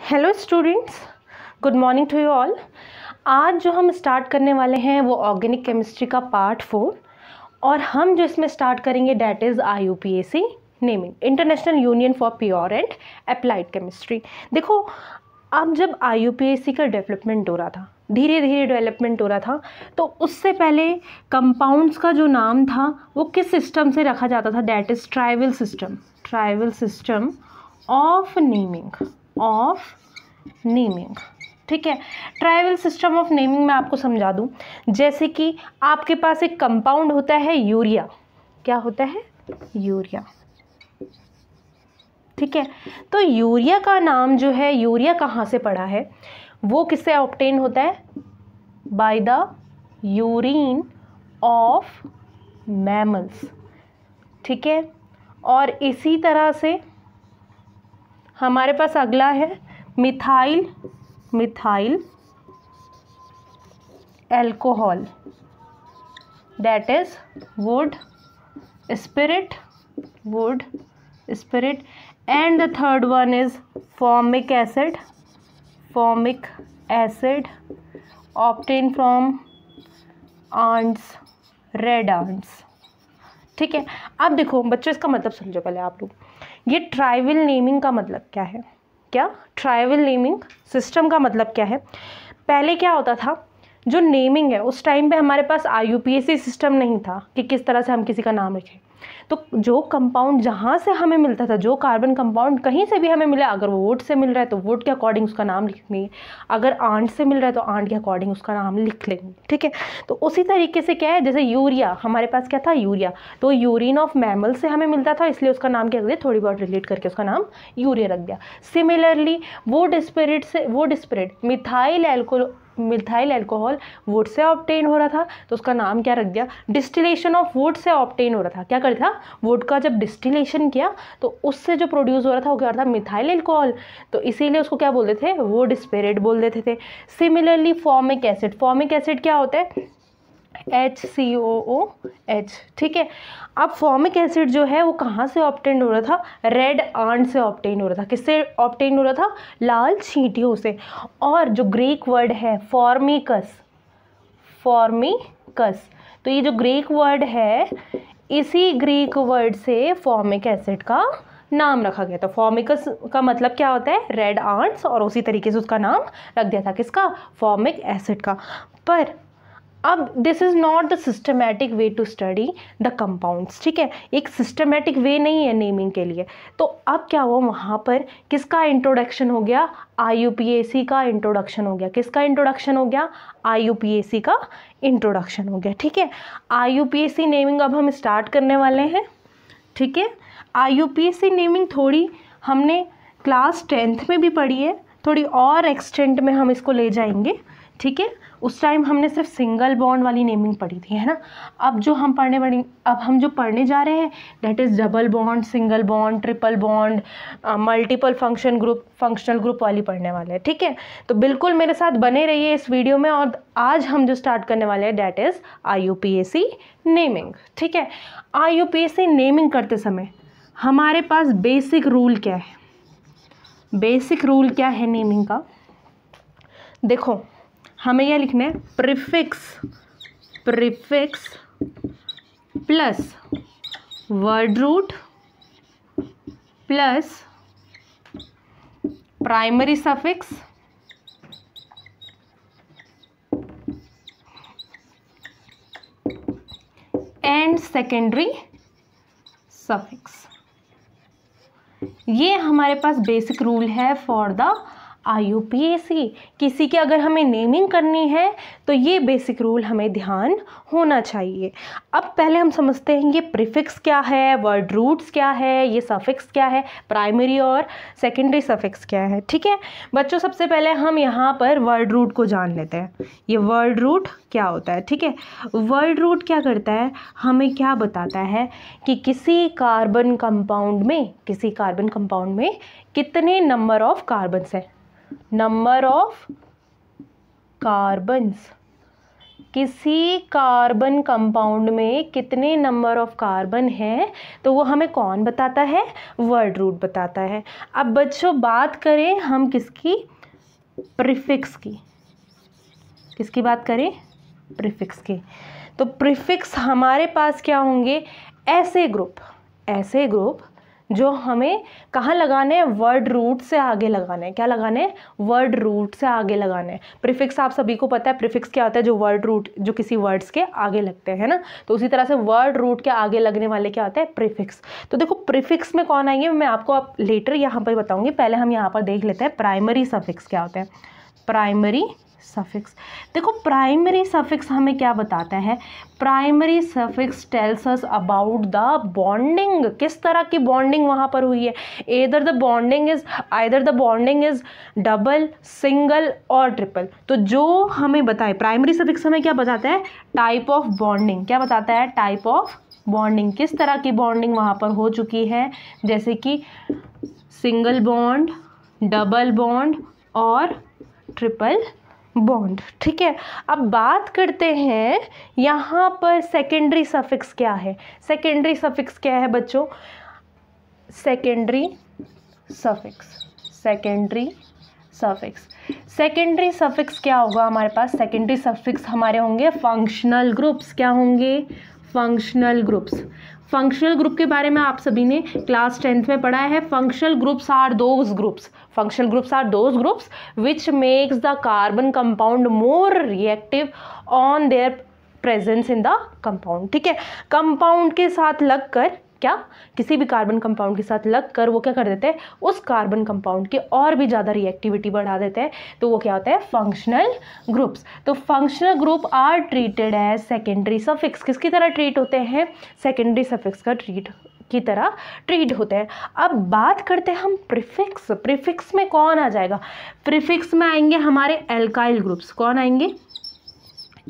Hello students, good morning to you all. आज जो हम स्टार्ट करने वाले हैं वो ऑर्गेनिक केमिस्ट्री का पार्ट 4 और हम जो इसमें स्टार्ट करेंगे that is IUPAC naming, international union for pure and applied chemistry. देखो, अब जब IUPAC का डेवलपमेंट हो रहा था, धीरे धीरे डेवलपमेंट हो रहा था, तो उससे पहले कंपाउंड्स का जो नाम था वो किस सिस्टम से रखा जाता था, that is tribal system of naming. ठीक है, ट्राइवल सिस्टम ऑफ नेमिंग मैं आपको समझा दूं। जैसे कि आपके पास एक कंपाउंड होता है यूरिया, क्या होता है, यूरिया। ठीक है, तो यूरिया का नाम जो है, यूरिया कहाँ से पड़ा है, वो किससे ऑब्टेन होता है, by the urine of mammals. ठीक है, और इसी तरह से हमारे पास अगला है methyl alcohol, that is wood spirit, and the third one is formic acid obtain from ants, red ants. ठीक है, अब देखो बच्चों, इसका मतलब समझो पहले आप लोग। ये ट्राइवल नेमिंग का मतलब क्या है, ट्राइवल नेमिंग सिस्टम का मतलब क्या है। पहले क्या होता था, जो नेमिंग है उस टाइम पे हमारे पास IUPAC सिस्टम नहीं था कि किस तरह से हम किसी का नाम रखें। तो जो कंपाउंड जहाँ से हमें मिलता था, जो कार्बन कंपाउंड कहीं से भी हमें मिला, अगर वो वुड से मिल रहा है तो वुड के अकॉर्डिंग उसका नाम लिखेंगे, अगर आंट से मिल रहा है तो आंट के अकॉर्डिंग उसका नाम लिख लेंगे। ठीक है, तो उसी तरीके से क्या है, जैसे यूरिया, हमारे पास क्या था, यूरिया, तो यूरिन ऑफ मैमल से हमें मिलता था, इसलिए उसका नाम क्या रख दिया, थोड़ी बहुत रिलेट करके उसका नाम यूरिया रख दिया। Similarly would spirit methyl alcohol would say obtain हो रहा था, तो उसका नाम क्या रख दिया, distillation of would say obtain हो रहा था। क्या कर था, वुड का जब डिस्टिलेशन किया तो उससे जो प्रोड्यूस हो रहा था वो क्या था, मिथाइल एल्कोहल, तो इसीलिए उसको क्या बोलते थे, वुड स्पिरिट बोल देते थे। सिमिलरली फॉर्मिक एसिड क्या होता है, HCOOH। ठीक है, अब फॉर्मिक एसिड जो है वो कहाँ से ऑब्टेन हो रहा था, रेड आंट से ऑब्टेन हो रहा था। किससे ऑब्टेन हो रहा था, लाल चींटियों से। और जो ग्रीक वर्ड है फॉर्मिकस, तो ये जो ग्रीक वर्ड है, इसी ग्रीक वर्ड से फॉर्मिक एसिड का नाम रखा गया था। फॉर्मिकस का मतलब क्या होता है, रेड आंट्स, और उसी तरीके से उसका नाम रख दिया था, किसका, फॉर्मिक एसिड का। पर अब this is not the systematic way to study the compounds. ठीक है, एक सिस्टमैटिक वे नहीं है नेमिंग के लिए। तो अब क्या हुआ, वहाँ पर किसका इंट्रोडक्शन हो गया, IUPAC का इंट्रोडक्शन हो गया। किसका इंट्रोडक्शन हो गया, IUPAC का इंट्रोडक्शन हो गया। ठीक है, IUPAC नेमिंग अब हम स्टार्ट करने वाले हैं। ठीक है, IUPAC नेमिंग थोड़ी हमने क्लास 10th में भी पढ़ी है, थोड़ी और एक्सटेंट में हम इसको ले जाएंगे। ठीक है, उस टाइम हमने सिर्फ सिंगल बॉन्ड वाली नेमिंग पढ़ी थी, है ना। अब हम जो पढ़ने जा रहे हैं that is double bond, single bond, triple bond, multiple functional group वाली पढ़ने वाले हैं। ठीक है, तो बिल्कुल मेरे साथ बने रहिए इस वीडियो में। और आज हम जो स्टार्ट करने वाले हैं दैट इज़ IUPAC नेमिंग। ठीक है, IUPAC नेमिंग करते समय हमारे पास बेसिक रूल क्या है, नेमिंग का। देखो, हमें यह लिखना है, prefix plus word root plus primary suffix and secondary suffix. ये हमारे पास बेसिक रूल है फॉर द IUPAC। किसी की अगर हमें नेमिंग करनी है तो ये बेसिक रूल हमें ध्यान होना चाहिए। अब पहले हम समझते हैं ये प्रीफिक्स क्या है, वर्ड रूट्स क्या है, ये सफिक्स क्या है, प्राइमरी और सेकेंडरी सफिक्स क्या है। ठीक है बच्चों, सबसे पहले हम यहाँ पर वर्ड रूट को जान लेते हैं। ये वर्ड रूट क्या होता है। ठीक है, वर्ड रूट क्या करता है, हमें क्या बताता है कि किसी कार्बन कंपाउंड में कितने नंबर ऑफ कार्बन्स है, नंबर ऑफ कार्बन्स किसी कार्बन कंपाउंड में कितने नंबर ऑफ कार्बन है, तो वो हमें कौन बताता है, वर्ड रूट बताता है। अब बच्चों बात करें हम किसकी, प्रीफिक्स की। किसकी बात करें, प्रीफिक्स की। तो प्रीफिक्स हमारे पास क्या होंगे, ऐसे ग्रुप जो हमें कहाँ लगाने हैं, वर्ड रूट से आगे लगाने हैं। क्या लगाने हैं, वर्ड रूट से आगे लगाने हैं। प्रीफिक्स आप सभी को पता है, प्रीफिक्स क्या होता है, जो वर्ड रूट, जो किसी वर्ड्स के आगे लगते हैं ना। तो उसी तरह से वर्ड रूट के आगे लगने वाले क्या होते हैं, प्रीफिक्स। तो देखो प्रीफिक्स में कौन आएंगे मैं आपको अब लेटर यहाँ पर बताऊँगी, पहले हम यहाँ पर देख लेते हैं प्राइमरी सफिक्स क्या होते हैं। प्राइमरी सफिक्स, देखो प्राइमरी सफिक्स हमें क्या बताता है, primary suffix tells us about the bonding, किस तरह की बॉन्डिंग वहाँ पर हुई है। Either the bonding is double, single और ट्रिपल। तो जो हमें बताए प्राइमरी सफिक्स हमें क्या बताता है, टाइप ऑफ बॉन्डिंग। क्या बताता है, टाइप ऑफ बॉन्डिंग, किस तरह की बॉन्डिंग वहाँ पर हो चुकी है, जैसे कि सिंगल बॉन्ड, डबल बॉन्ड और ट्रिपल बॉन्ड। ठीक है, अब बात करते हैं यहाँ पर सेकेंडरी सफिक्स क्या है। सेकेंडरी सफिक्स क्या है बच्चों, सेकेंडरी सफिक्स क्या होगा हमारे पास, सेकेंडरी सफिक्स हमारे होंगे फंक्शनल ग्रुप्स। क्या होंगे, फंक्शनल ग्रुप्स। फंक्शनल ग्रुप के बारे में आप सभी ने क्लास 10th में पढ़ा है। Functional groups are those groups which makes the carbon compound more reactive on their presence in the compound. ठीक है, कंपाउंड के साथ लगकर, क्या, किसी भी कार्बन कंपाउंड के साथ लगकर वो क्या कर देते हैं, उस कार्बन कंपाउंड की और भी ज़्यादा रिएक्टिविटी बढ़ा देते हैं। तो वो क्या होता है, फंक्शनल ग्रुप्स। तो functional group are treated as secondary suffix. किसकी तरह ट्रीट होते हैं, सेकेंडरी सफिक्स की तरह ट्रीट होते हैं। अब बात करते हैं हम प्रीफिक्स। प्रीफिक्स में कौन आ जाएगा, प्रीफिक्स में आएंगे हमारे एल्काइल ग्रुप्स। कौन आएंगे,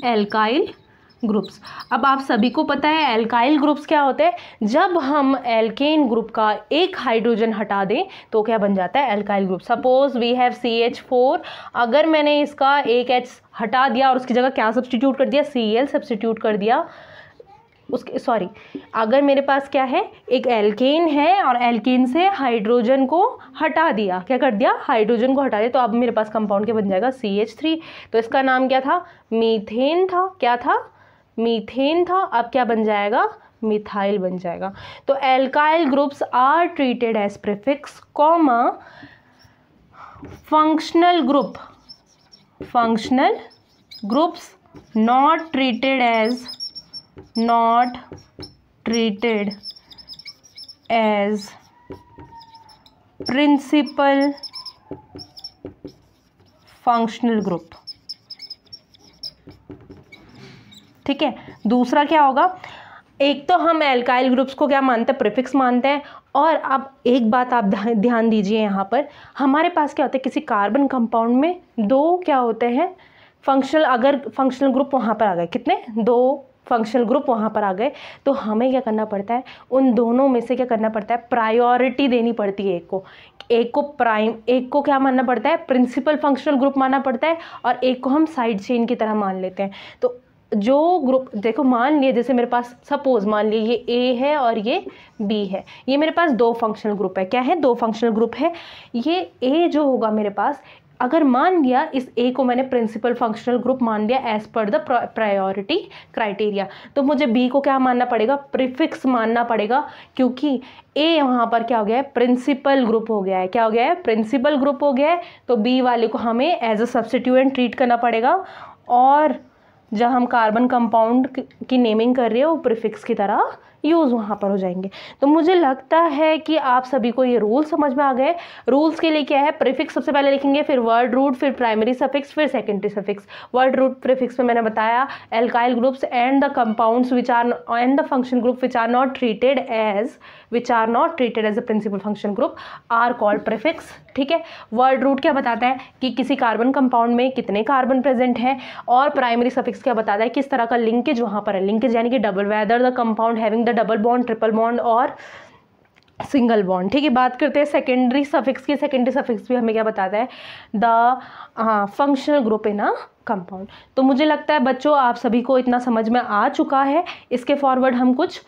एल्काइल ग्रुप्स। अब आप सभी को पता है एल्काइल ग्रुप्स क्या होते हैं, जब हम एल्केन ग्रुप का एक हाइड्रोजन हटा दें तो क्या बन जाता है, alkyl group. Suppose we have CH4, अगर मैंने इसका एक H हटा दिया और उसकी जगह क्या सब्स्टिट्यूट कर दिया, Cl सब्स्टिट्यूट कर दिया, अगर मेरे पास क्या है, एक एल्केन है और एल्केन से हाइड्रोजन को हटा दिया, क्या कर दिया, हाइड्रोजन को हटा दिया, तो अब मेरे पास कंपाउंड क्या बन जाएगा, CH3। तो इसका नाम क्या था, मीथेन था। क्या था, मीथेन था। अब क्या बन जाएगा, मिथाइल बन जाएगा। तो alkyl groups are treated as prefix, comma functional groups not treated as principal functional group. ठीक है, दूसरा क्या होगा, एक तो हम एल्काइल ग्रुप्स को क्या मानते हैं, प्रीफिक्स मानते हैं। और अब एक बात आप ध्यान दीजिए, यहाँ पर हमारे पास क्या होता है, किसी कार्बन कंपाउंड में दो क्या होते हैं फंक्शनल, अगर फंक्शनल ग्रुप वहाँ पर आ गए, कितने, दो फंक्शनल ग्रुप वहाँ पर आ गए, तो हमें क्या करना पड़ता है, उन दोनों में से क्या करना पड़ता है, प्रायोरिटी देनी पड़ती है। एक को क्या मानना पड़ता है, प्रिंसिपल फंक्शनल ग्रुप मानना पड़ता है, और एक को हम साइड चेन की तरह मान लेते हैं। तो जो ग्रुप, देखो मान लिए, जैसे मेरे पास सपोज मान लिए ये A है और ये B है, ये मेरे पास दो फंक्शनल ग्रुप है। क्या है, दो फंक्शनल ग्रुप है। ये A जो होगा मेरे पास, अगर मान लिया इस A को मैंने प्रिंसिपल फंक्शनल ग्रुप मान लिया as per the priority criteria, तो मुझे B को क्या मानना पड़ेगा, प्रीफिक्स मानना पड़ेगा, क्योंकि A वहाँ पर क्या हो गया है, प्रिंसिपल ग्रुप हो गया है। क्या हो गया है, प्रिंसिपल ग्रुप हो गया है। तो B वाले को हमें एज अ सब्स्टिट्यूएंट ट्रीट करना पड़ेगा, और जब हम कार्बन कंपाउंड की नेमिंग कर रहे हो, प्रीफिक्स की तरह यूज़ वहाँ पर हो जाएंगे। तो मुझे लगता है कि आप सभी को ये रूल समझ में आ गए। रूल्स के लिए क्या है, प्रीफिक्स सबसे पहले लिखेंगे, फिर वर्ड रूट, फिर प्राइमरी सफिक्स, फिर secondary suffix. Word root prefix में मैंने बताया alkyl groups and the compounds which are and the function group which are not treated as a principal function group are called prefix. ठीक है, word root क्या बताता है कि किसी कार्बन कंपाउंड में कितने कार्बन प्रेजेंट हैं, और प्राइमरी सफिक्स क्या बताता है किस तरह का लिंकेज वहाँ पर है, लिंकेज यानी कि double, whether the compound having the double bond, triple bond और सिंगल बॉन्ड। ठीक है, बात करते हैं सेकेंडरी सफिक्स की। सेकेंडरी सफिक्स भी हमें क्या बताता है, the functional group in a compound. तो मुझे लगता है बच्चों आप सभी को इतना समझ में आ चुका है। इसके फॉरवर्ड हम कुछ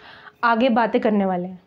आगे बातें करने वाले हैं।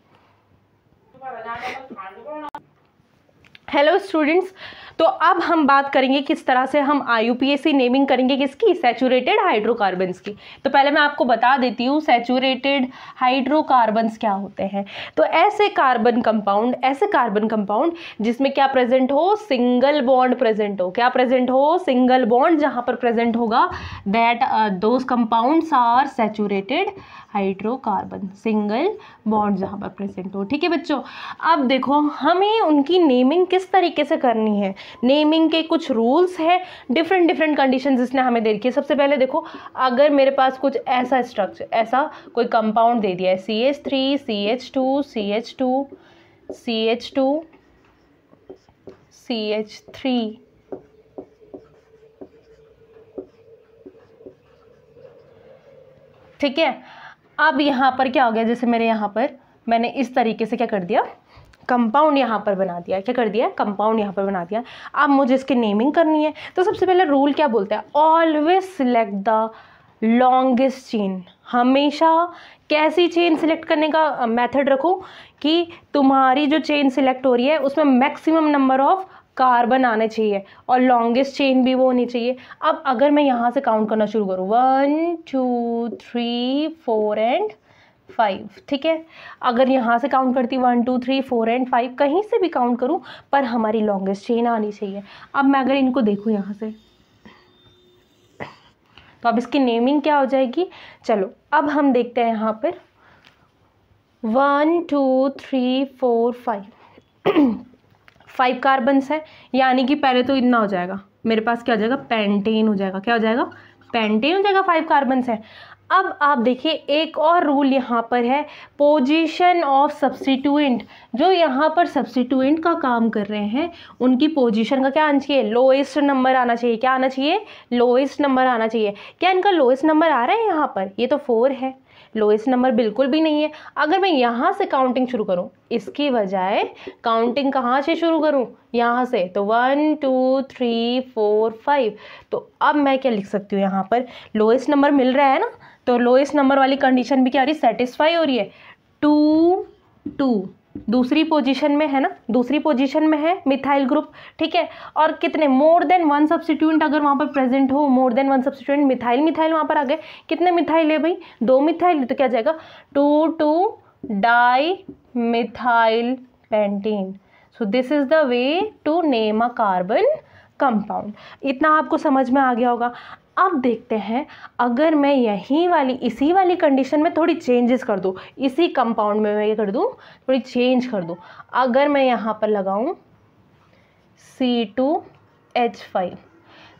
हेलो स्टूडेंट्स, तो अब हम बात करेंगे किस तरह से हम IUPAC नेमिंग करेंगे किसकी, सैचुरेटेड हाइड्रोकार्बन्स की। तो पहले मैं आपको बता देती हूँ सैचुरेटेड हाइड्रोकार्बन्स क्या होते हैं। तो ऐसे कार्बन कंपाउंड जिसमें क्या प्रेजेंट हो, सिंगल बॉन्ड प्रेजेंट हो। क्या प्रेजेंट हो, सिंगल बॉन्ड जहाँ पर प्रेजेंट होगा, that those compounds are saturated hydrocarbon, single bond जहाँ पर प्रेजेंट हो। ठीक है बच्चों, अब देखो हमें उनकी नेमिंग किस तरीके से करनी है। नेमिंग के कुछ रूल्स हैं, डिफरेंट कंडीशंस इसने हमें दे रखी है। सबसे पहले देखो, अगर मेरे पास कुछ ऐसा स्ट्रक्चर, ऐसा कोई कंपाउंड दे दिया है, CH3 CH2 CH2 CH2 CH3, ठीक है। अब यहाँ पर क्या हो गया, जैसे मेरे यहाँ पर मैंने इस तरीके से क्या कर दिया, कंपाउंड यहाँ पर बना दिया। क्या कर दिया, कंपाउंड यहाँ पर बना दिया। अब मुझे इसकी नेमिंग करनी है। तो सबसे पहले रूल क्या बोलता है, always select the longest chain. हमेशा कैसी चेन सिलेक्ट करने का मेथड रखो कि तुम्हारी जो चेन सिलेक्ट हो रही है उसमें मैक्सिमम नंबर ऑफ कार्बन आने चाहिए और लॉन्गेस्ट चेन भी वो होनी चाहिए। अब अगर मैं यहाँ से काउंट करना शुरू करूँ 1 2 3 4 एंड 5, ठीक है। अगर यहाँ से काउंट करती 1 2 3 4 एंड 5, कहीं से भी काउंट करूँ पर हमारी लॉन्गेस्ट चेन आनी चाहिए। अब मैं अगर इनको देखूँ यहाँ से, तो अब इसकी नेमिंग क्या हो जाएगी। चलो अब हम देखते हैं यहाँ पर 1 2 3 4 5 कार्बन्स है, यानी कि पहले तो इतना हो जाएगा, मेरे पास क्या हो जाएगा, पेंटेन हो जाएगा। क्या हो जाएगा, पेंटेन हो जाएगा। 5 कार्बन्स है। अब आप देखिए एक और रूल यहाँ पर है, पोजीशन ऑफ सब्स्टिट्यूएंट। जो यहाँ पर सब्स्टिट्यूएंट का काम कर रहे हैं उनकी पोजीशन का क्या आना चाहिए, लोएस्ट नंबर आना चाहिए। क्या आना चाहिए, लोएस्ट नंबर आना चाहिए। क्या इनका लोएस्ट नंबर आ रहा है यहाँ पर, ये तो 4 है, लोएस्ट नंबर बिल्कुल भी नहीं है। अगर मैं यहाँ से काउंटिंग शुरू करूँ, इसकी बजाय काउंटिंग कहाँ से शुरू करूँ, यहाँ से, तो 1 2 3 4 5। तो अब मैं क्या लिख सकती हूँ, यहाँ पर लोएस्ट नंबर मिल रहा है ना, तो लोएस्ट नंबर वाली कंडीशन भी क्या हो रही है, सेटिस्फाई हो रही है। 2 2 दूसरी पोजीशन में है ना, दूसरी पोजीशन में है मिथाइल ग्रुप, ठीक है। और कितने, मोर देन 1 सब्स्टिट्यूएंट अगर वहाँ पर प्रेजेंट हो, मोर देन 1 सब्स्टिट्यूएंट, मिथाइल वहाँ पर आ गए। कितने मिथाइल है भाई, 2 मिथाइल, तो क्या जाएगा 2 2 dimethyl pentane. So this is the way to name a carbon compound. इतना आपको समझ में आ गया होगा। अब देखते हैं, अगर मैं इसी वाली कंडीशन में थोड़ी चेंजेस कर दूँ, इसी कंपाउंड में मैं ये कर दूँ, थोड़ी चेंज कर दूँ। अगर मैं यहाँ पर लगाऊँ C2H5,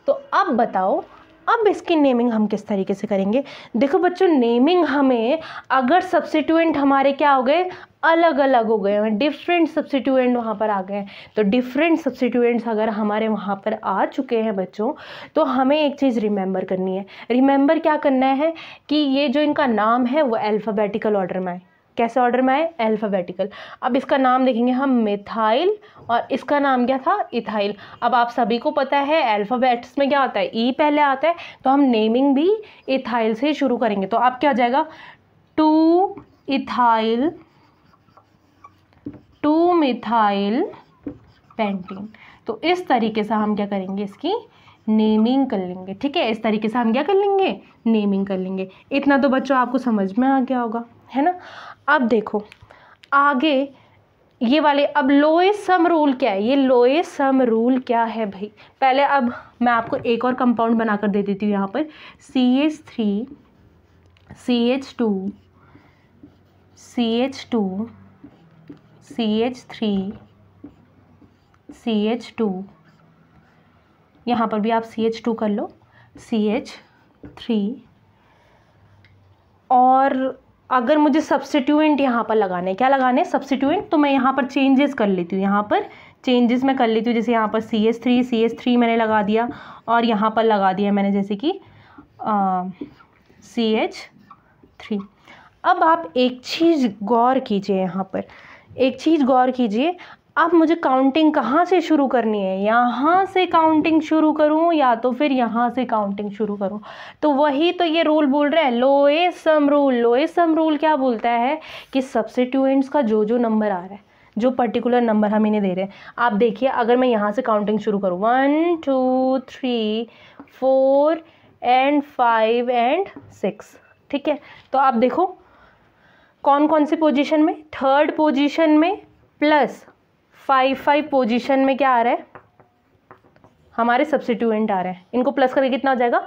तो अब बताओ, अब इसकी नेमिंग हम किस तरीके से करेंगे। देखो बच्चों, नेमिंग हमें, अगर सब्स्टिट्यूएंट हमारे क्या हो गए, अलग अलग हो गए हैं, डिफरेंट सब्स्टिट्यूएंट वहाँ पर आ गए हैं, तो डिफरेंट सब्स्टिट्यूएंट्स अगर हमारे वहाँ पर आ चुके हैं बच्चों, तो हमें एक चीज़ रिमेंबर करनी है। रिमेंबर क्या करना है कि ये जो इनका नाम है वो अल्फ़ाबेटिकल ऑर्डर में आए। कैसे ऑर्डर में आए, अल्फ़ाबेटिकल। अब इसका नाम देखेंगे हम मिथाइल, और इसका नाम क्या था, इथाइल। अब आप सभी को पता है अल्फ़ाबेट्स में क्या होता है, ई पहले आता है, तो हम नेमिंग भी इथाइल से शुरू करेंगे। तो अब क्या हो जाएगा, 2 इथाइल 2 मिथाइल पेंटेन। तो इस तरीके से हम क्या करेंगे, इसकी नेमिंग कर लेंगे, ठीक है। इस तरीके से हम क्या कर लेंगे, नेमिंग कर लेंगे। इतना तो बच्चों आपको समझ में आ गया होगा, है ना। अब देखो आगे ये वाले, अब लोएस्ट सम रूल क्या है, ये लोएस्ट सम रूल क्या है भाई। पहले अब मैं आपको एक और कंपाउंड बनाकर दे देती हूँ यहाँ पर, CH3 CH2 CH2 CH3 CH2, यहाँ पर भी आप CH2 कर लो, CH3। और अगर मुझे सब्स्टिट्यूएंट यहाँ पर लगाने, क्या लगाने, सब्स्टिट्यूएंट, तो मैं यहाँ पर चेंजेस कर लेती हूँ। यहाँ पर चेंजेस मैं कर लेती हूँ, जैसे यहाँ पर CH3 मैंने लगा दिया, और यहाँ पर लगा दिया मैंने जैसे कि CH3। अब आप एक चीज़ गौर कीजिए, यहाँ पर एक चीज़ गौर कीजिए, अब मुझे काउंटिंग कहाँ से शुरू करनी है, यहाँ से काउंटिंग शुरू करूँ या तो फिर यहाँ से काउंटिंग शुरू करूँ। तो वही तो ये रूल बोल रहा है, lowest sum rule. Lowest sum rule क्या बोलता है कि सब्स्टिट्यूएंट्स का जो नंबर आ रहा है, जो पर्टिकुलर नंबर हम इन्हें दे रहे हैं, आप देखिए अगर मैं यहाँ से काउंटिंग शुरू करूँ 1 2 3 4 एंड 5 एंड 6, ठीक है। तो आप देखो कौन कौन सी पोजीशन में, थर्ड पोजीशन में प्लस 5 पोजीशन में क्या आ रहा है, हमारे सब्स्टिट्यूएंट आ रहे हैं। इनको प्लस करके कितना हो जाएगा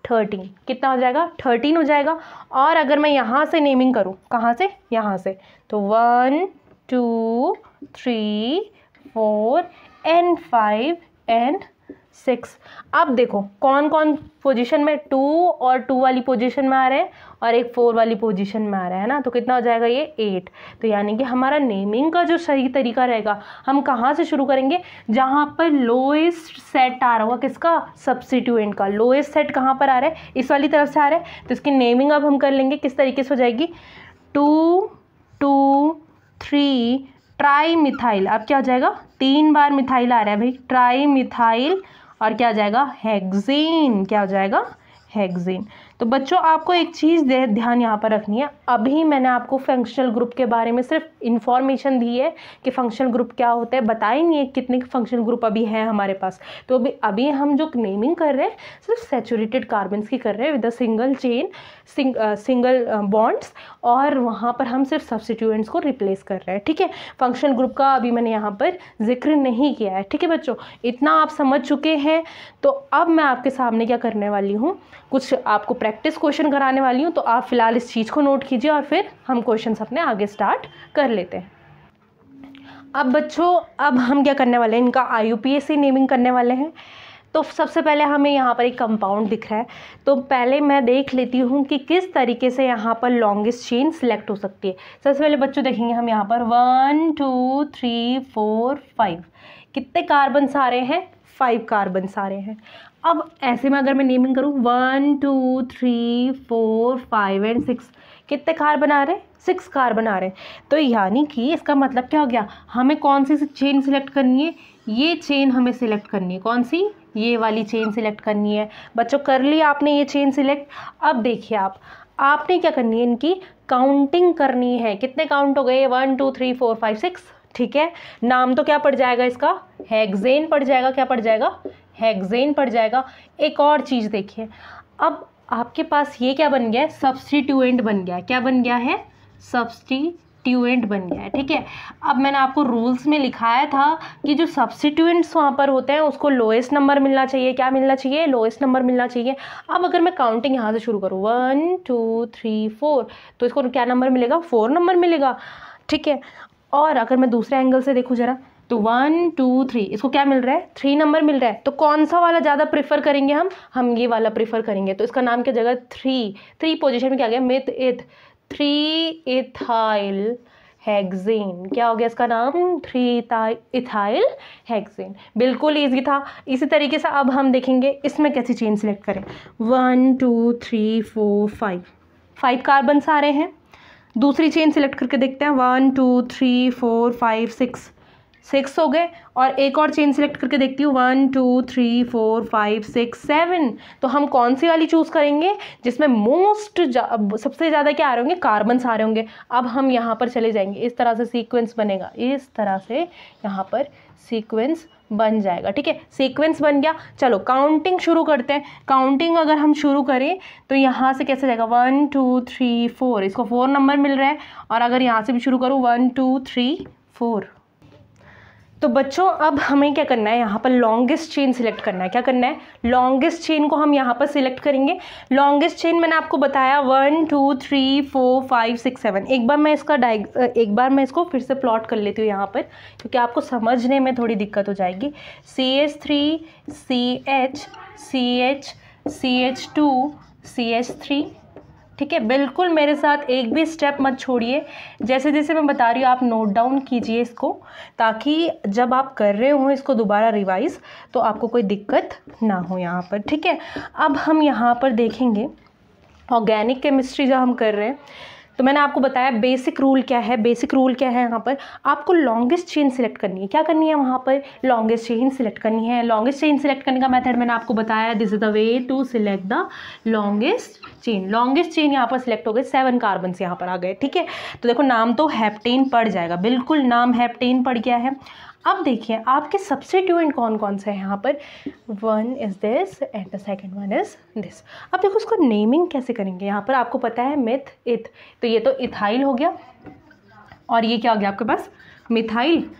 13, कितना हो जाएगा 13 हो जाएगा। और अगर मैं यहाँ से नेमिंग करूँ, कहाँ से, यहाँ से, तो 1 2 3 4 एंड 5 एंड 6। अब देखो कौन कौन पोजीशन में, 2 और 2 वाली पोजीशन में आ रहे हैं और एक 4 वाली पोजीशन में आ रहा है ना, तो कितना हो जाएगा ये 8। तो यानी कि हमारा नेमिंग का जो सही तरीका रहेगा, हम कहाँ से शुरू करेंगे, जहाँ पर लोएस्ट सेट आ रहा होगा, किसका, सब्स्टिट्यूएंट का। लोएस्ट सेट कहाँ पर आ रहा है, इस वाली तरफ से आ रहा है, तो इसकी नेमिंग अब हम कर लेंगे किस तरीके से हो जाएगी, 2 2 3 ट्राई मिथाइल। अब क्या हो जाएगा, 3 बार मिथाइल आ रहा है भाई, ट्राई मिथाइल, और क्या हो जाएगा हेक्सेन, क्या हो जाएगा हेक्सेन। तो बच्चों आपको एक चीज़ ध्यान यहाँ पर रखनी है, अभी मैंने आपको फंक्शनल ग्रुप के बारे में सिर्फ इन्फॉर्मेशन दी है कि फंक्शनल ग्रुप क्या होता है, बताई नहीं है कितने फंक्शनल ग्रुप अभी हैं हमारे पास। तो अभी हम जो नेमिंग कर रहे हैं सिर्फ सैचुरेटेड कार्बन्स की कर रहे हैं with a single chain, single bonds, और वहाँ पर हम सिर्फ सब्स्टिट्यूएंट्स को रिप्लेस कर रहे हैं, ठीक है। फंक्शनल ग्रुप का अभी मैंने यहाँ पर जिक्र नहीं किया है, ठीक है बच्चों। इतना आप समझ चुके हैं। तो अब मैं आपके सामने क्या करने वाली हूँ, कुछ आपको प्रैक्टिस क्वेश्चन कराने वाली हूँ। तो आप फिलहाल इस चीज़ को नोट कीजिए और फिर हम क्वेश्चंस अपने आगे स्टार्ट कर लेते हैं। अब बच्चों अब हम क्या करने वाले हैं, इनका IUPAC नेमिंग करने वाले हैं। तो सबसे पहले हमें यहाँ पर एक कंपाउंड दिख रहा है, तो पहले मैं देख लेती हूँ कि किस तरीके से यहाँ पर लॉन्गेस्ट चेन सिलेक्ट हो सकती है। सबसे पहले बच्चों देखेंगे हम यहाँ पर 1 2 3 4 5, कितने कार्बन्स आ रहे हैं, 5 कार्बन्स आ रहे हैं। अब ऐसे में अगर मैं नेमिंग करूँ 1 2 3 4 5 एंड 6, कितने कार्बन आ रहे हैं, 6 कार्बन आ रहे हैं। तो यानी कि इसका मतलब क्या हो गया, हमें कौन सी चेन सिलेक्ट करनी है, ये चेन हमें सिलेक्ट करनी है, कौन सी, ये वाली चेन सिलेक्ट करनी है। बच्चों कर लिया आपने ये चेन सिलेक्ट। अब देखिए आपने क्या करनी है, इनकी काउंटिंग करनी है। कितने काउंट हो गए, 1 2 3 4 5 6, ठीक है। नाम तो क्या पड़ जाएगा इसका, हेक्सेन पड़ जाएगा, क्या पड़ जाएगा, हेक्सेन पड़ जाएगा। एक और चीज़ देखिए, अब आपके पास ये क्या बन गया है, सब्स्टिट्यूएंट बन गया है। क्या बन गया है, सब्स्टिट्यूएंट बन गया है, ठीक है। अब मैंने आपको रूल्स में लिखाया था कि जो सब्स्टिट्यूएंट्स वहाँ पर होते हैं उसको लोएस्ट नंबर मिलना चाहिए। क्या मिलना चाहिए, लोएस्ट नंबर मिलना चाहिए। अब अगर मैं काउंटिंग यहाँ से शुरू करूँ 1 2 3 4, तो इसको क्या नंबर मिलेगा, 4 नंबर मिलेगा, ठीक है। और अगर मैं दूसरे एंगल से देखूँ ज़रा, तो 1 2 3, इसको क्या मिल रहा है, 3 नंबर मिल रहा है। तो कौन सा वाला ज़्यादा प्रेफर करेंगे, हम ये वाला प्रेफर करेंगे। तो इसका नाम क्या जगह 3 पोजीशन में क्या गया, मिथ इथ 3 इथाइल हेक्सेन, क्या हो गया इसका नाम, 3 इथाइल हेक्सेन। बिल्कुल ईजी था। इसी तरीके से अब हम देखेंगे इसमें कैसी चेन सिलेक्ट करें। 1 2 3 4 5 कार्बन्स आ रहे हैं। दूसरी चेन सिलेक्ट करके देखते हैं, 1 2 3 4 5 6 हो गए। और एक और चेन सिलेक्ट करके देखती हूँ, 1 2 3 4 5 6 7। तो हम कौन सी वाली चूज़ करेंगे जिसमें सबसे ज़्यादा क्या आ रहे होंगे, कार्बन्स आ रहे होंगे। अब हम यहाँ पर चले जाएंगे, इस तरह से सीक्वेंस बनेगा, इस तरह से यहाँ पर सीक्वेंस बन जाएगा, ठीक है। सीक्वेंस बन गया। चलो काउंटिंग शुरू करते हैं। काउंटिंग अगर हम शुरू करें तो यहाँ से कैसे जाएगा, 1 2 3 4, इसको 4 नंबर मिल रहा है। और अगर यहाँ से भी शुरू करूँ 1 2 3 4। तो बच्चों अब हमें क्या करना है, यहाँ पर लॉन्गेस्ट चेन सिलेक्ट करना है। क्या करना है, लॉन्गेस्ट चेन को हम यहाँ पर सिलेक्ट करेंगे। लॉन्गेस्ट चेन मैंने आपको बताया 1 2 3 4 5 6 7। एक बार मैं इसको फिर से प्लॉट कर लेती हूँ यहाँ पर, क्योंकि आपको समझने में थोड़ी दिक्कत हो जाएगी। CH3 CH CH CH2 CH3, ठीक है। बिल्कुल मेरे साथ एक भी स्टेप मत छोड़िए, जैसे जैसे मैं बता रही हूँ आप नोट डाउन कीजिए इसको, ताकि जब आप कर रहे हो इसको दोबारा रिवाइज तो आपको कोई दिक्कत ना हो यहाँ पर, ठीक है। अब हम यहाँ पर देखेंगे ऑर्गेनिक केमिस्ट्री जो हम कर रहे हैं, तो मैंने आपको बताया बेसिक रूल क्या है। बेसिक रूल क्या है, यहाँ पर आपको लॉन्गेस्ट चेन सिलेक्ट करनी है। क्या करनी है, वहाँ पर लॉन्गेस्ट चेन सिलेक्ट करनी है। लॉन्गेस्ट चेन सिलेक्ट करने का मेथड मैंने आपको बताया, this is the way to select the longest chain. Longest chain यहाँ पर सिलेक्ट हो गए, 7 कार्बन यहाँ पर आ गए, ठीक है। तो देखो नाम तो हेप्टेन पड़ जाएगा, बिल्कुल नाम हेप्टेन पड़ गया है। अब देखिए आपके सब्स्टिट्यूएंट कौन कौन से हैं यहाँ पर, one is this and the second one is this. अब देखो उसको नेमिंग कैसे करेंगे, यहाँ पर आपको पता है मिथ इथ, तो ये तो इथाइल हो गया और ये क्या हो गया आपके पास, मिथाइल।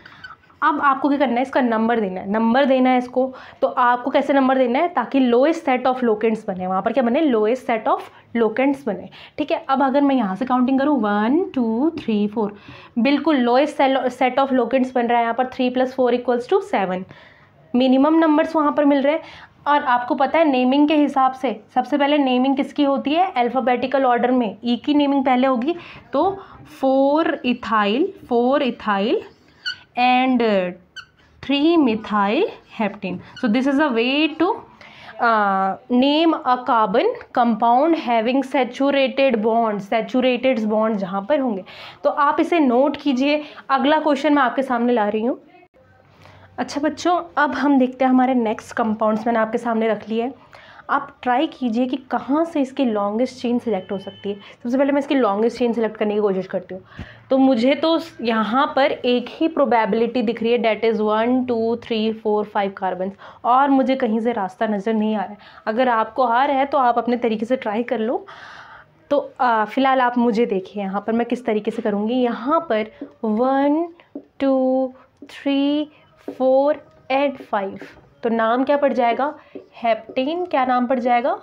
अब आपको क्या करना है, इसका नंबर देना है, नंबर देना है इसको। तो आपको कैसे नंबर देना है, ताकि लोएस्ट सेट ऑफ लोकेंट्स बने, वहाँ पर क्या बने, लोएस्ट सेट ऑफ लोकेंट्स बने, ठीक है। अब अगर मैं यहाँ से काउंटिंग करूँ 1 2 3 4, बिल्कुल लोएस्ट सेट ऑफ लोकेंट्स बन रहा है यहाँ पर, 3 + 4 = 7, मिनिमम नंबर्स वहाँ पर मिल रहे हैं। और आपको पता है नेमिंग के हिसाब से सबसे पहले नेमिंग किसकी होती है, अल्फ़ाबेटिकल ऑर्डर में ई की नेमिंग पहले होगी। तो 4 ethyl and 3 methyl heptane. So this is a way to name a carbon compound having saturated bonds जहाँ पर होंगे। तो आप इसे नोट कीजिए। अगला क्वेश्चन मैं आपके सामने ला रही हूँ। अच्छा बच्चों, अब हम देखते हैं हमारे नेक्स्ट कंपाउंड्स मैंने आपके सामने रख लिए हैं। आप ट्राई कीजिए कि कहाँ से इसकी लॉन्गेस्ट चेन सिलेक्ट हो सकती है। सबसे पहले मैं इसकी लॉन्गेस्ट चेन सिलेक्ट करने की कोशिश करती हूँ। तो मुझे तो यहाँ पर एक ही प्रोबेबिलिटी दिख रही है, डेट इज़ 1 2 3 4 5 कार्बन, और मुझे कहीं से रास्ता नज़र नहीं आ रहा है। अगर आपको आ रहा है तो आप अपने तरीके से ट्राई कर लो। तो फ़िलहाल आप मुझे देखिए यहाँ पर मैं किस तरीके से करूँगी। यहाँ पर 1 2 3 4 and 5, तो नाम क्या पड़ जाएगा, हेप्टेन। क्या नाम पड़ जाएगा,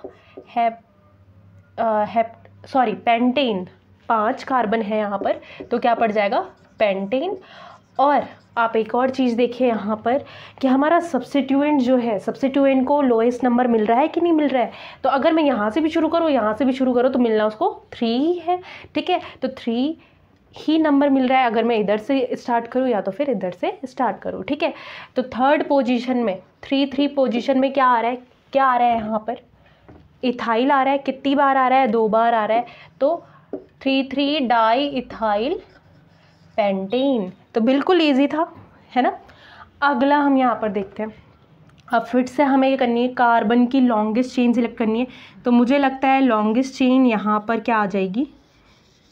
पेंटेन। 5 कार्बन है यहाँ पर, तो क्या पड़ जाएगा, पेंटेन। और आप एक और चीज़ देखिए यहाँ पर कि हमारा सब्स्टिट्यूएंट जो है, सब्स्टिट्यूएंट को लोएस्ट नंबर मिल रहा है कि नहीं मिल रहा है। तो अगर मैं यहाँ से भी शुरू करूँ, यहाँ से भी शुरू करूँ, तो मिलना उसको 3 है, ठीक है। तो 3 ही नंबर मिल रहा है, अगर मैं इधर से स्टार्ट करूँ या तो फिर इधर से स्टार्ट करूँ, ठीक है। तो थर्ड पोजीशन में 3 पोजीशन में क्या आ रहा है, यहाँ पर इथाइल आ रहा है। कितनी बार आ रहा है, 2 बार आ रहा है। तो 3 डाई इथाइल पेंटेन। तो बिल्कुल ईजी था, है ना। अगला हम यहाँ पर देखते हैं। अब फिर से हमें ये करनी है, कार्बन की लॉन्गेस्ट चेन सिलेक्ट करनी है। तो मुझे लगता है लॉन्गेस्ट चेन यहाँ पर क्या आ जाएगी,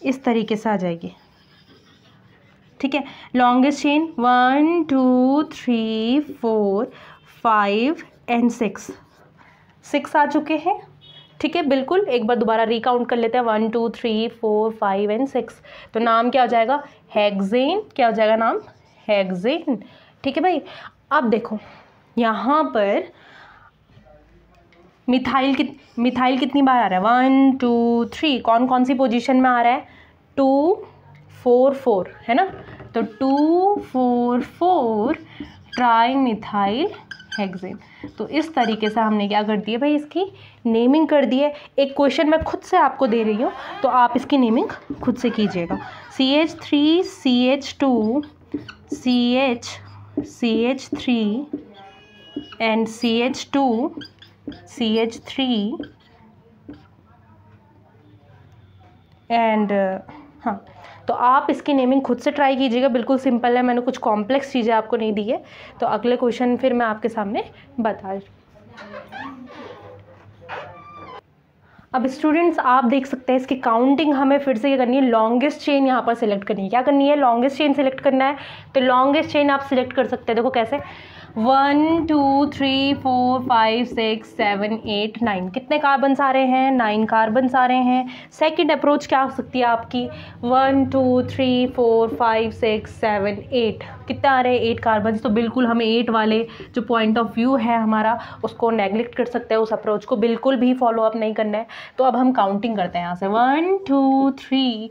इस तरीके से आ जाएगी, ठीक है। लॉन्गेस्ट चेन 1 2 3 4 5 and 6 आ चुके हैं, ठीक है। बिल्कुल एक बार दोबारा रिकाउंट कर लेते हैं, 1 2 3 4 5 and 6। तो नाम क्या हो जाएगा, हेक्सेन। क्या हो जाएगा नाम, हेक्सेन, ठीक है भाई। अब देखो यहाँ पर मिथाइल कितनी बार आ रहा है, 1 2 3, कौन कौन सी पोजीशन में आ रहा है, 2 4 4, है ना। तो 2 4 4 ट्राई मिथाइल हेक्सेन। तो इस तरीके से हमने क्या कर दिया भाई, इसकी नेमिंग कर दी है। एक क्वेश्चन मैं खुद से आपको दे रही हूँ, तो आप इसकी नेमिंग खुद से कीजिएगा। CH3 CH2 CH3 and CH2 CH3 and हाँ, तो आप इसकी नेमिंग खुद से ट्राई कीजिएगा, बिल्कुल सिंपल है। मैंने कुछ कॉम्प्लेक्स चीज़ें आपको नहीं दी है। तो अगले क्वेश्चन फिर मैं आपके सामने बता। अब स्टूडेंट्स आप देख सकते हैं इसकी काउंटिंग हमें फिर से क्या करनी है, लॉन्गेस्ट चेन यहाँ पर सिलेक्ट करनी है। क्या करनी है, लॉन्गेस्ट चेन सिलेक्ट करना है। तो लॉन्गेस्ट चेन आप सिलेक्ट कर सकते हैं, देखो कैसे, 1 2 3 4 5 6 7 8 9, कितने कार्बन्स आ रहे हैं, 9 कार्बन्स आ रहे हैं। सेकंड अप्रोच क्या हो सकती है आपकी, 1 2 3 4 5 6 7 8, कितने आ रहे हैं, 8 कार्बन्स। तो बिल्कुल हमें 8 वाले जो पॉइंट ऑफ व्यू है हमारा, उसको नेग्लेक्ट कर सकते हैं, उस अप्रोच को बिल्कुल भी फॉलो अप नहीं करना है। तो अब हम काउंटिंग करते हैं यहाँ से, 1 2 3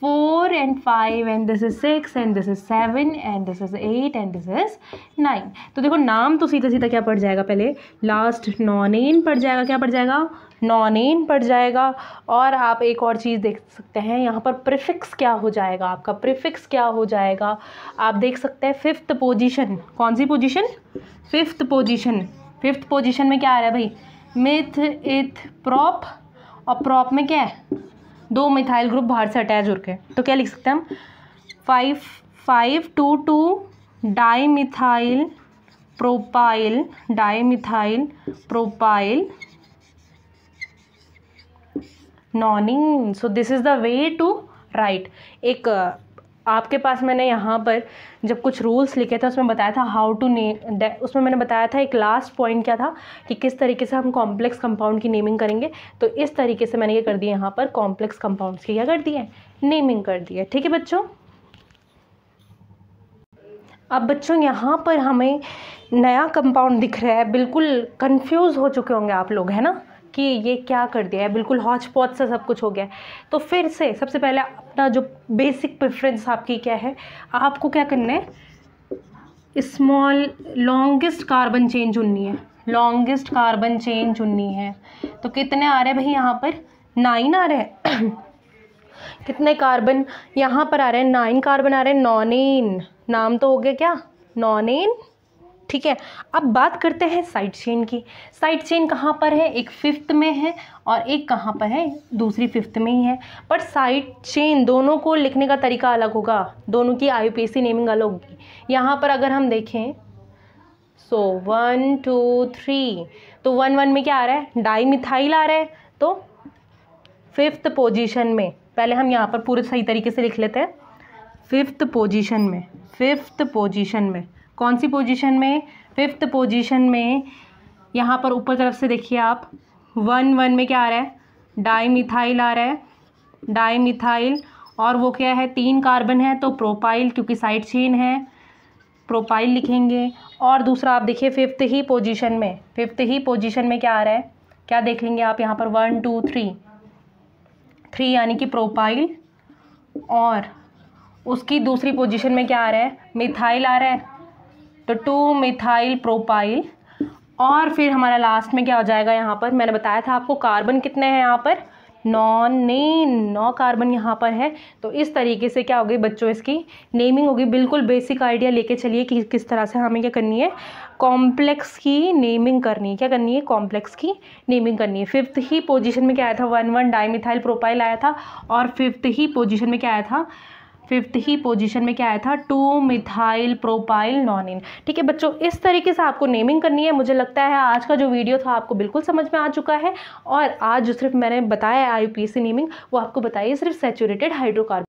4 and 5 and this is 6 and this is 7 and this is 8 and this is 9। तो देखो नाम तो सीधा सीधा क्या पड़ जाएगा, पहले लास्ट नॉनेन पड़ जाएगा। क्या पड़ जाएगा, नॉनेन पड़ जाएगा। और आप एक और चीज़ देख सकते हैं यहाँ पर, प्रीफिक्स क्या हो जाएगा आपका, प्रीफिक्स क्या हो जाएगा आप देख सकते हैं। 5th पोजीशन, कौन सी position, 5th position. 5th position में क्या आ रहा है भाई, मिथ इथ प्रॉप, और प्रॉप में क्या है, 2 मिथाइल ग्रुप बाहर से अटैच हो के, तो क्या लिख सकते हैं हम 5,2,2 dimethyl propyl nonene. So this is the way to write. एक आपके पास मैंने यहाँ पर जब कुछ रूल्स लिखे थे उसमें बताया था हाउ टू नेम, उसमें मैंने बताया था एक लास्ट पॉइंट क्या था कि किस तरीके से हम कॉम्प्लेक्स कंपाउंड की नेमिंग करेंगे। तो इस तरीके से मैंने ये कर दिया यहाँ पर कॉम्प्लेक्स कंपाउंड्स की क्या कर दिया है, नेमिंग कर दिया। ठीक है बच्चों। अब बच्चों यहाँ पर हमें नया कंपाउंड दिख रहा है, बिल्कुल कंफ्यूज हो चुके होंगे आप लोग, है ना, कि ये क्या कर दिया है, बिल्कुल हॉच पॉच सा सब कुछ हो गया है। तो फिर से सबसे पहले अपना जो बेसिक प्रेफरेंस आपकी क्या है, आपको क्या करना है, स्मॉल लॉन्गेस्ट कार्बन चेन चुननी है, लॉन्गेस्ट कार्बन चेन चुननी है। तो कितने आ रहे हैं भाई यहाँ पर, 9 आ रहे हैं कितने कार्बन यहाँ पर आ रहे हैं, 9 कार्बन आ रहे हैं। नॉनेन नाम तो हो गया क्या, नॉनेन। ठीक है, अब बात करते हैं साइड चेन की। साइड चेन कहाँ पर है, एक 5th में है और एक कहाँ पर है, दूसरी 5th में ही है। पर साइड चेन दोनों को लिखने का तरीका अलग होगा, दोनों की IUPAC नेमिंग अलग होगी। यहाँ पर अगर हम देखें 1 2 3, तो 1 में क्या आ रहा है, डाईमिथाइल आ रहा है। तो 5th पोजीशन में, पहले हम यहाँ पर पूरे सही तरीके से लिख लेते हैं, 5th पोजीशन में कौन सी पोजीशन में, 5th पोजीशन में। यहाँ पर ऊपर तरफ से देखिए आप 1 में क्या आ रहा है, डाईमिथाइल आ रहा है, डाईमिथाइल, और वो क्या है, 3 कार्बन है तो प्रोपाइल, क्योंकि साइड चेन है प्रोपाइल लिखेंगे। और दूसरा आप देखिए 5th ही पोजीशन में क्या आ रहा है, क्या देख लेंगे आप यहाँ पर 1 2 3 यानी कि प्रोपाइल, और उसकी दूसरी पोजीशन में क्या आ रहा है, मिथाइल आ रहा है, तो 2 मिथाइल प्रोपाइल। और फिर हमारा लास्ट में क्या हो जाएगा, यहाँ पर मैंने बताया था आपको कार्बन कितने हैं, यहाँ पर 9 कार्बन यहाँ पर है। तो इस तरीके से क्या होगी बच्चों, इसकी नेमिंग होगी। बिल्कुल बेसिक आइडिया लेके चलिए कि किस तरह से हमें क्या करनी है, कॉम्प्लेक्स की नेमिंग करनी है। क्या करनी है, कॉम्प्लेक्स की नेमिंग करनी है। 5th ही पोजीशन में क्या आया था, 1 डाईमिथाइल प्रोपाइल आया था, और 5th ही पोजीशन में क्या आया था, 2 मिथाइल प्रोपाइल नॉनिन। ठीक है बच्चों, इस तरीके से आपको नेमिंग करनी है। मुझे लगता है आज का जो वीडियो था आपको बिल्कुल समझ में आ चुका है। और आज जो सिर्फ मैंने बताया IUPAC नेमिंग, वो आपको बताइए सिर्फ सैचुरेटेड हाइड्रोकार्बन